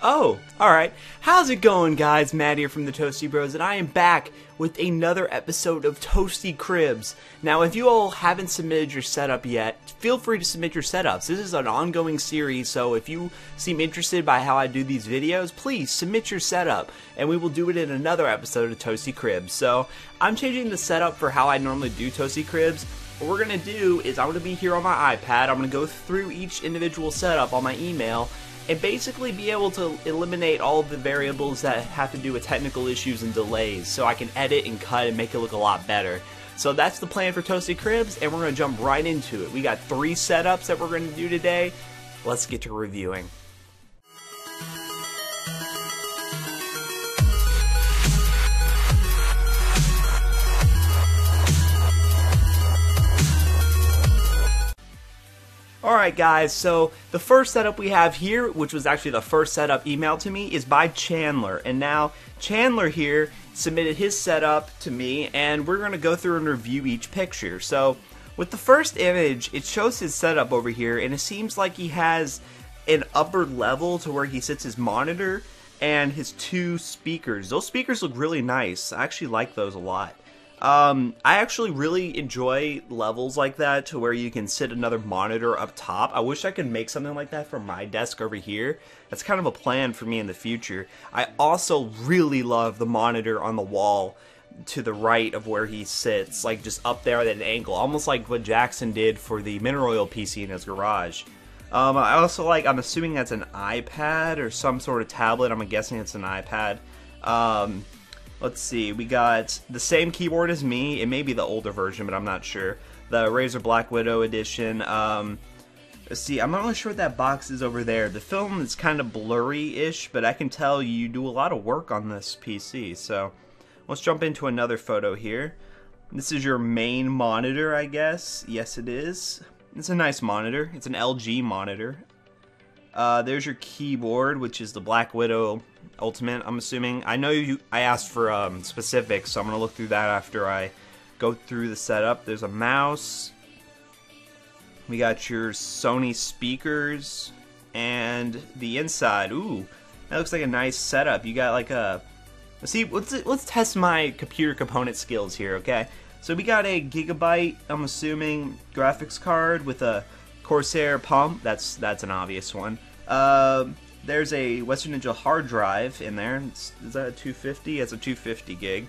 Oh, alright. How's it going, guys? Matt here from the Toasty Bros, and I am back with another episode of Toasty Cribs. Now, if you all haven't submitted your setup yet, feel free to submit your setups. This is an ongoing series, so if you seem interested by how I do these videos, please submit your setup, and we will do it in another episode of Toasty Cribs. So, I'm changing the setup for how I normally do Toasty Cribs. What we're going to do is I'm going to be here on my iPad. I'm going to go through each individual setup on my email and basically be able to eliminate all of the variables that have to do with technical issues and delays so I can edit and cut and make it look a lot better. So that's the plan for Toasty Cribs, and we're going to jump right into it. We got 3 setups that we're going to do today. Let's get to reviewing. Alright guys, so the first setup we have here, which was actually the first setup emailed to me, is by Chandler. And now, Chandler here submitted his setup to me, and we're going to go through and review each picture. So, with the first image, it shows his setup over here, and it seems like he has an upper level to where he sits his monitor and his 2 speakers. Those speakers look really nice. I actually like those a lot. I actually really enjoy levels like that to where you can sit another monitor up top. I wish I could make something like that for my desk over here. That's kind of a plan for me in the future. I also really love the monitor on the wall to the right of where he sits, like just up there at an angle, almost like what Jackson did for the Mineral Oil PC in his garage. I also like, I'm assuming that's an iPad or some sort of tablet. I'm guessing it's an iPad. Let's see, we got the same keyboard as me. It may be the older version, but I'm not sure. The Razer Black Widow edition. Let's see, I'm not really sure what that box is over there. The film is kind of blurry-ish, but I can tell you do a lot of work on this PC. So, let's jump into another photo here. This is your main monitor, I guess. Yes, it is. It's a nice monitor. It's an LG monitor. There's your keyboard, which is the Black Widow Ultimate, I'm assuming. I know I asked for specifics, so I'm going to look through that after I go through the setup. There's a mouse. We got your Sony speakers. And the inside. Ooh, that looks like a nice setup. You got like a... let's test my computer component skills here, okay? So we got a gigabyte, I'm assuming, graphics card with a Corsair pump. That's an obvious one. There's a Western Digital hard drive in there. Is that a 250? It's a 250 gig.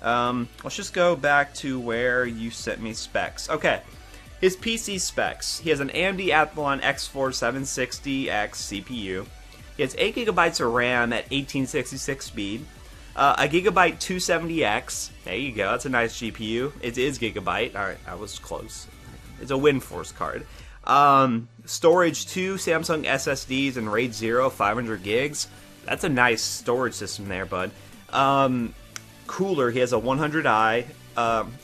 Let's just go back to where you sent me specs. Okay, his PC specs. He has an AMD Athlon X4 760X CPU. He has 8 gigabytes of RAM at 1866 speed. A gigabyte 270X. There you go. That's a nice GPU. It is gigabyte. All right, I was close. It's a WinForce card. Storage 2 Samsung SSDs and RAID 0 500 gigs. That's a nice storage system there, bud. Cooler, he has a 100i.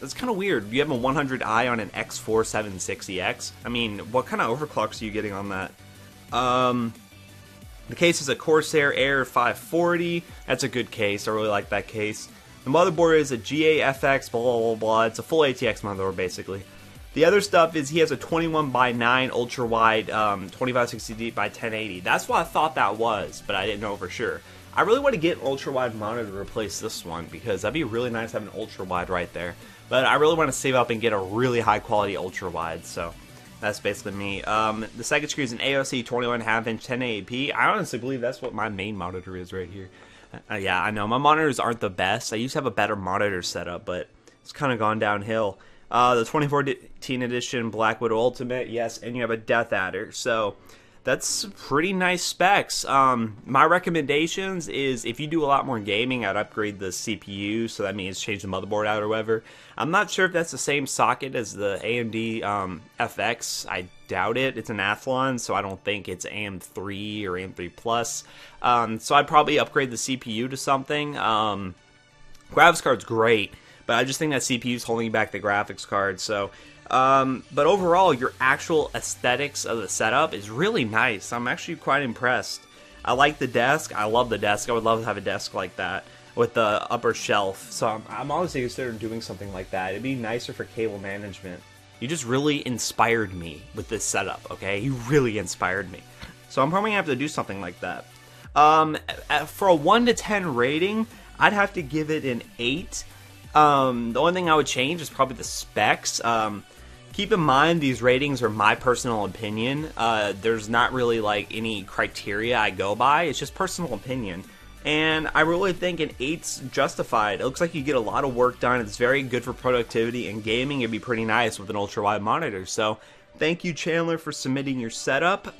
It's kind of weird. You have a 100i on an X4 760X. I mean, what kind of overclocks are you getting on that? The case is a Corsair Air 540. That's a good case. I really like that case. The motherboard is a GAFX, blah, blah, blah, blah. It's a full ATX motherboard, basically. The other stuff is he has a 21:9 ultra-wide 2560 by 1080. That's what I thought that was, but I didn't know for sure. I really want to get an ultra-wide monitor to replace this one because that'd be really nice to have an ultra-wide right there. But I really want to save up and get a really high-quality ultra-wide, so that's basically me. The second screen is an AOC 21.5-inch 1080p. I honestly believe that's what my main monitor is right here. Yeah, I know. My monitors aren't the best. I used to have a better monitor setup, but it's kind of gone downhill. The 2014 edition Black Widow Ultimate, yes, and you have a Death Adder. So that's pretty nice specs. My recommendations is if you do a lot more gaming, I'd upgrade the CPU. So that means change the motherboard out or whatever. I'm not sure if that's the same socket as the AMD FX. I doubt it. It's an Athlon, so I don't think it's AM3 or AM3 Plus. So I'd probably upgrade the CPU to something. Graphics card's great. But I just think that CPU is holding back the graphics card. So, but overall, your actual aesthetics of the setup is really nice. I'm actually quite impressed. I like the desk. I love the desk. I would love to have a desk like that with the upper shelf. So I'm honestly considering doing something like that. It'd be nicer for cable management. You just really inspired me with this setup, okay? You really inspired me. So I'm probably gonna have to do something like that. For a 1 to 10 rating, I'd have to give it an 8. The only thing I would change is probably the specs. Keep in mind, these ratings are my personal opinion. There's not really like any criteria I go by. It's just personal opinion. And I really think an 8's justified. It looks like you get a lot of work done. It's very good for productivity and gaming. It'd be pretty nice with an ultra-wide monitor. So thank you, Chandler, for submitting your setup.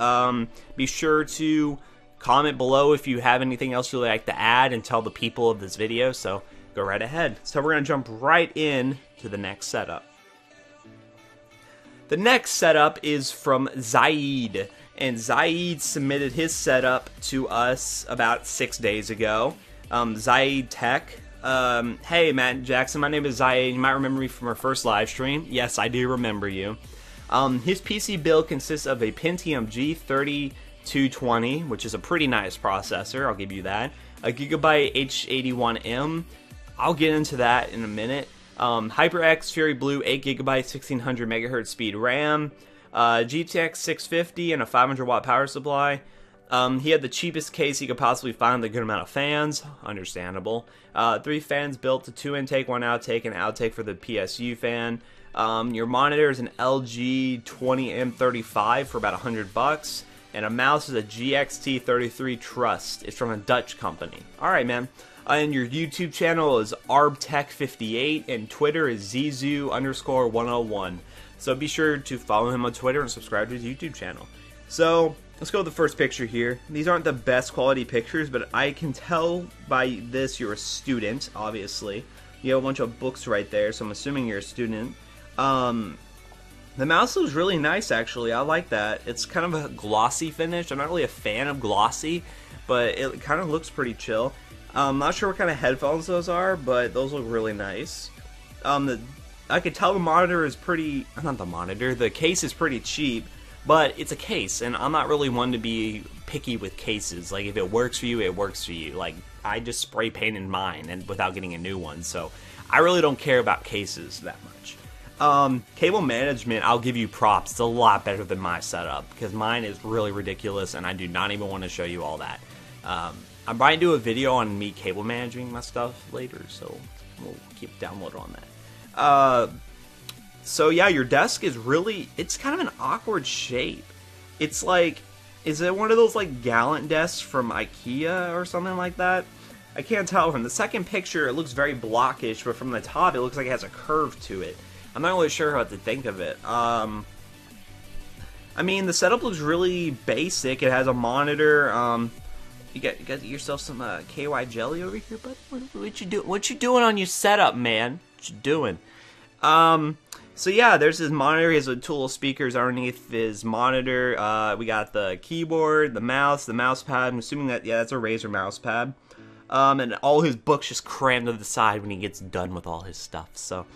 Be sure to comment below if you have anything else you'd like to add and tell the people of this video. So go right ahead. So we're going to jump right in to the next setup. The next setup is from Syed, and Syed submitted his setup to us about 6 days ago. Syed Tech. Hey, Matt Jackson, my name is Syed. You might remember me from our first live stream. Yes, I do remember you. His PC build consists of a Pentium G3220, which is a pretty nice processor, I'll give you that. A Gigabyte H81M. I'll get into that in a minute. HyperX Fury Blue 8GB 1600 MHz speed RAM, GTX 650 and a 500 watt power supply. He had the cheapest case he could possibly find with a good amount of fans, understandable. 3 fans built to 2 intake, 1 outtake, and outtake for the PSU fan. Your monitor is an LG 20M35 for about $100, and a mouse is a GXT33 Trust. It's from a Dutch company. Alright, man. And your YouTube channel is ArbTech58, and Twitter is Zizu_101. So be sure to follow him on Twitter and subscribe to his YouTube channel. So let's go with the first picture here. These aren't the best quality pictures, but I can tell by this you're a student, obviously. You have a bunch of books right there, so I'm assuming you're a student. The mouse looks really nice, actually. I like that. It's kind of a glossy finish. I'm not really a fan of glossy, but it kind of looks pretty chill. I'm not sure what kind of headphones those are, but those look really nice. I could tell the monitor is pretty... Not the monitor. The case is pretty cheap, but it's a case, and I'm not really one to be picky with cases. Like, if it works for you, it works for you. Like, I just spray painted mine and without getting a new one, so I really don't care about cases that much. Cable management, I'll give you props. It's a lot better than my setup, because mine is really ridiculous, and I do not even want to show you all that. I might do a video on me cable managing my stuff later, so we'll keep download on that. So yeah, your desk is really, it's kind of an awkward shape. It's like, is it one of those like Gallant desks from IKEA or something like that? I can't tell. From the second picture, it looks very blockish, but from the top, it looks like it has a curve to it. I'm not really sure what to think of it. I mean, the setup looks really basic. It has a monitor. You got yourself some KY jelly over here, bud. What you do? What you doing on your setup, man? What you doing? So yeah, there's his monitor. He has a tool of speakers underneath his monitor. We got the keyboard, the mouse pad. I'm assuming that, yeah, that's a Razer mouse pad. And all his books just crammed to the side when he gets done with all his stuff. So,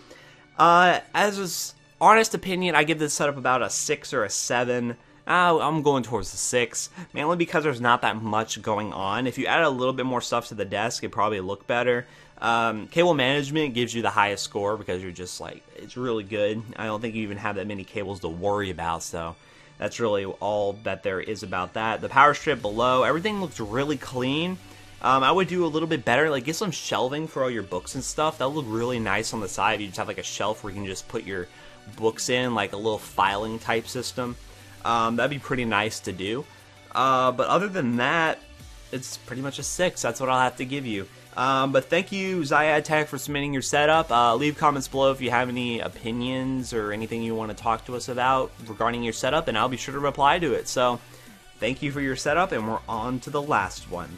as his honest opinion, I give this setup about a 6 or a 7. I'm going towards the 6, mainly because there's not that much going on. If you add a little bit more stuff to the desk, it'd probably look better. Cable management gives you the highest score because you're just like, it's really good. I don't think you even have that many cables to worry about, so that's really all that there is about that. The power strip below, everything looks really clean. I would do a little bit better, like get some shelving for all your books and stuff. That would look really nice on the side. You just have like a shelf where you can just put your books in, like a little filing type system. That'd be pretty nice to do. But other than that, it's pretty much a 6. That's what I'll have to give you. But thank you, Syed Tech, for submitting your setup. Leave comments below if you have any opinions or anything you want to talk to us about regarding your setup, and I'll be sure to reply to it. So, thank you for your setup, and we're on to the last one.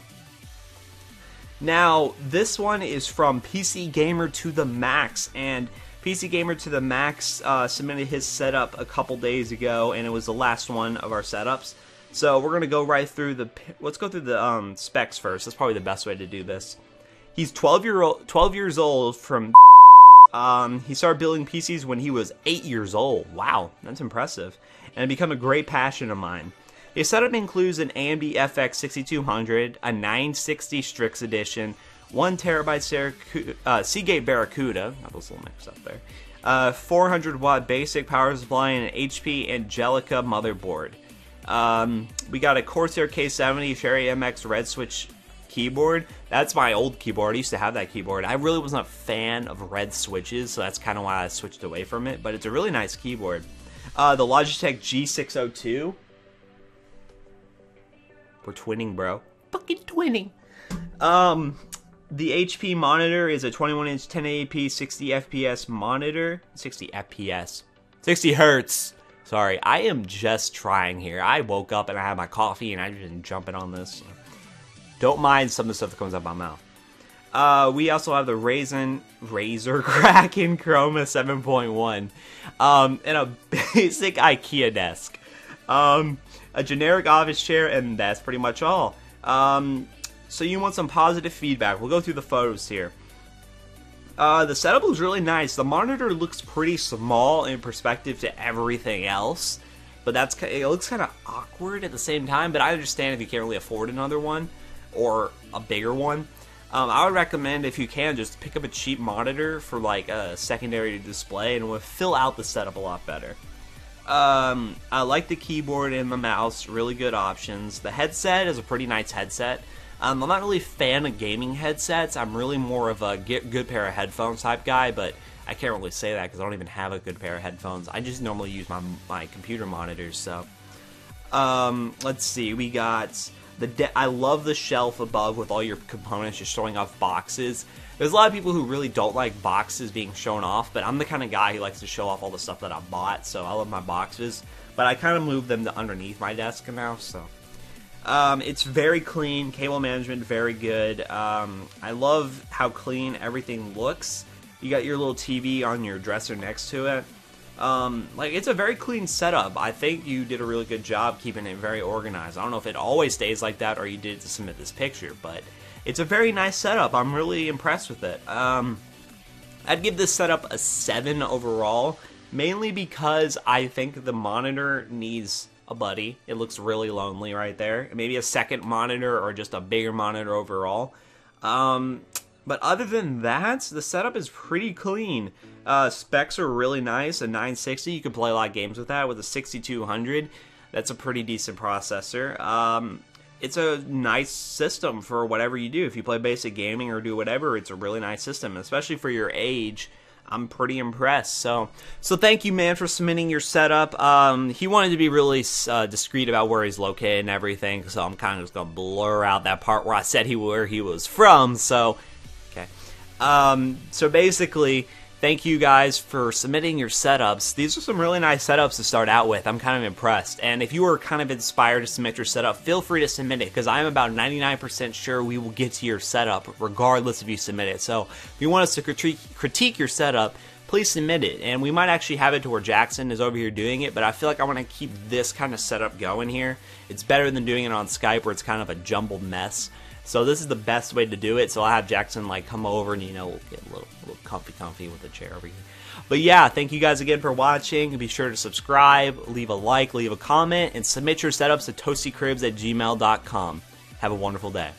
Now, this one is from PC Gamer to the Max, and PC Gamer to the Max submitted his setup a couple days ago, and it was the last one of our setups. So we're gonna go right through the. Let's go through the specs first. That's probably the best way to do this. He's 12 years old from. He started building PCs when he was 8 years old. Wow, that's impressive, and it became a great passion of mine. His setup includes an AMD FX 6200, a 960 Strix Edition, 1 terabyte Seagate Barracuda, got those little mixed up there, 400 watt basic power supply, and an HP Angelica motherboard. We got a Corsair K70 Sherry MX Red Switch keyboard. That's my old keyboard. I used to have that keyboard. I really wasn't a fan of red switches, so that's kind of why I switched away from it, but it's a really nice keyboard. The Logitech G602. We're twinning, bro. Fucking twinning. The HP monitor is a 21-inch 1080p 60 FPS monitor. 60 FPS. 60 hertz. Sorry, I am just trying here. I woke up and I had my coffee and I've just been jumping on this. Don't mind some of the stuff that comes out of my mouth. We also have the Razer Kraken Chroma 7.1. And a basic IKEA desk. A generic office chair, and that's pretty much all. So you want some positive feedback. We'll go through the photos here. The setup looks really nice. The monitor looks pretty small in perspective to everything else, but it looks kind of awkward at the same time, but I understand if you can't really afford another one or a bigger one. I would recommend, if you can, just pick up a cheap monitor for like a secondary display, and it will fill out the setup a lot better. I like the keyboard and the mouse, really good options. The headset is a pretty nice headset. I'm not really a fan of gaming headsets. I'm really more of a good pair of headphones type guy, but I can't really say that because I don't even have a good pair of headphones. I just normally use my computer monitors. So, let's see. We got I love the shelf above with all your components just showing off boxes. There's a lot of people who really don't like boxes being shown off, but I'm the kind of guy who likes to show off all the stuff that I bought, so I love my boxes. But I kind of moved them to underneath my desk now, so. It's very clean, cable management very good. I love how clean everything looks. You got your little TV on your dresser next to it. Like, it's a very clean setup. I think you did a really good job keeping it very organized. I don't know if it always stays like that or you did it to submit this picture, but it's a very nice setup. I'm really impressed with it. I'd give this setup a 7 overall, mainly because I think the monitor needs a buddy. It looks really lonely right there. Maybe a second monitor or just a bigger monitor overall. But other than that, the setup is pretty clean. Specs are really nice. A 960, you can play a lot of games with that. With a 6200, that's a pretty decent processor. It's a nice system for whatever you do. If you play basic gaming or do whatever, it's a really nice system, especially for your age. I'm pretty impressed. So thank you, man, for submitting your setup. He wanted to be really discreet about where he's located and everything, so I'm kind of just gonna blur out that part where I said where he was from. So, okay. So basically, thank you guys for submitting your setups. These are some really nice setups to start out with. I'm kind of impressed. And if you were kind of inspired to submit your setup, feel free to submit it, because I'm about 99% sure we will get to your setup regardless if you submit it. So if you want us to critique your setup, please submit it. And we might actually have it to where Jackson is over here doing it, but I feel like I want to keep this kind of setup going here. It's better than doing it on Skype where it's kind of a jumbled mess. So this is the best way to do it. So I'll have Jackson like come over and, you know, we'll get a little comfy with the chair over here. But yeah, thank you guys again for watching. Be sure to subscribe, leave a like, leave a comment, and submit your setups to toastycribs@gmail.com. Have a wonderful day.